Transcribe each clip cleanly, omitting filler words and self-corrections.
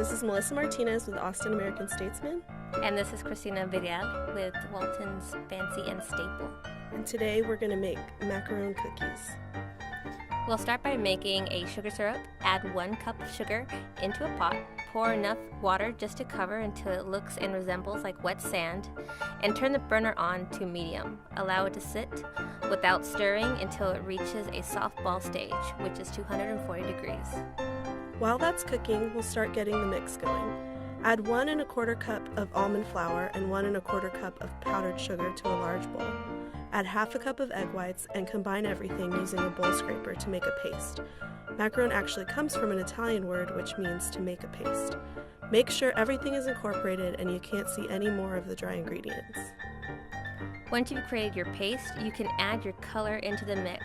This is Melissa Martinez with Austin American Statesman. And this is Christina Vidal with Walton's Fancy and Staple. And today we're going to make macaron cookies. We'll start by making a sugar syrup. Add 1 cup of sugar into a pot. Pour enough water just to cover until it looks and resembles like wet sand. And turn the burner on to medium. Allow it to sit without stirring until it reaches a soft ball stage, which is 240 degrees. While that's cooking, we'll start getting the mix going. Add 1 1/4 cup of almond flour and 1 1/4 cup of powdered sugar to a large bowl. Add 1/2 cup of egg whites and combine everything using a bowl scraper to make a paste. Macaron actually comes from an Italian word which means to make a paste. Make sure everything is incorporated and you can't see any more of the dry ingredients. Once you've created your paste, you can add your color into the mix.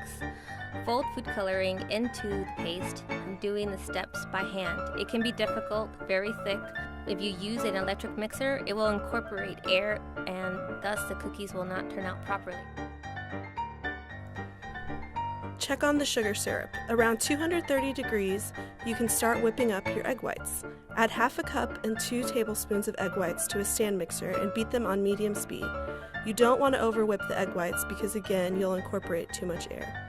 Fold food coloring into the paste, doing the steps by hand. It can be difficult, very thick. If you use an electric mixer, it will incorporate air and thus the cookies will not turn out properly. Check on the sugar syrup. Around 230 degrees, you can start whipping up your egg whites. Add 1/2 cup and 2 tablespoons of egg whites to a stand mixer and beat them on medium speed. You don't want to over whip the egg whites because again, you'll incorporate too much air.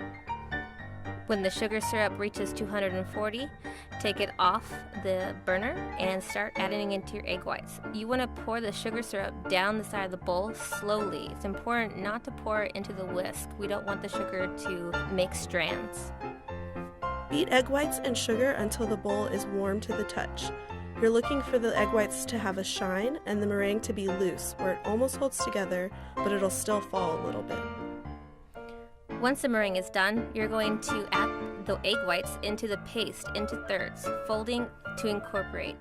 When the sugar syrup reaches 240, take it off the burner and start adding into your egg whites. You want to pour the sugar syrup down the side of the bowl slowly. It's important not to pour it into the whisk. We don't want the sugar to make strands. Beat egg whites and sugar until the bowl is warm to the touch. You're looking for the egg whites to have a shine and the meringue to be loose, where it almost holds together, but it'll still fall a little bit. Once the meringue is done, you're going to add the egg whites into the paste into thirds, folding to incorporate.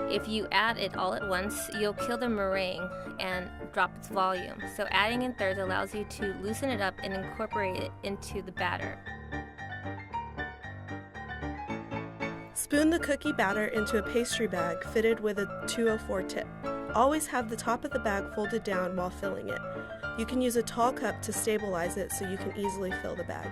If you add it all at once, you'll kill the meringue and drop its volume. So adding in thirds allows you to loosen it up and incorporate it into the batter. Spoon the cookie batter into a pastry bag fitted with a 204 tip. Always have the top of the bag folded down while filling it. You can use a tall cup to stabilize it so you can easily fill the bag.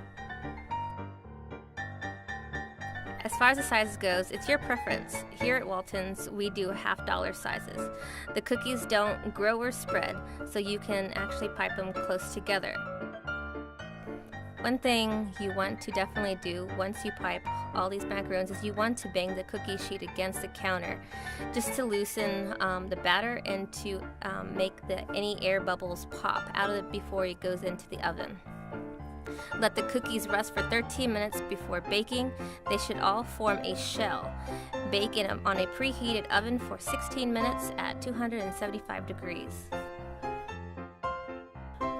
As far as the size goes, it's your preference. Here at Walton's, we do $half sizes. The cookies don't grow or spread, so you can actually pipe them close together. One thing you want to definitely do once you pipe all these macarons is you want to bang the cookie sheet against the counter just to loosen the batter and to make any air bubbles pop out of it before it goes into the oven. Let the cookies rest for 13 minutes before baking. They should all form a shell. Bake on a preheated oven for 16 minutes at 275 degrees.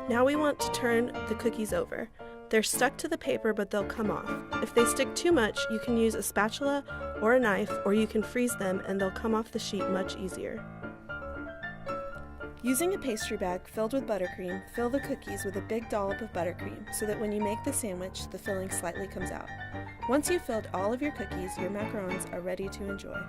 Now we want to turn the cookies over. They're stuck to the paper, but they'll come off. If they stick too much, you can use a spatula or a knife, or you can freeze them and they'll come off the sheet much easier. Using a pastry bag filled with buttercream, fill the cookies with a big dollop of buttercream so that when you make the sandwich, the filling slightly comes out. Once you've filled all of your cookies, your macarons are ready to enjoy.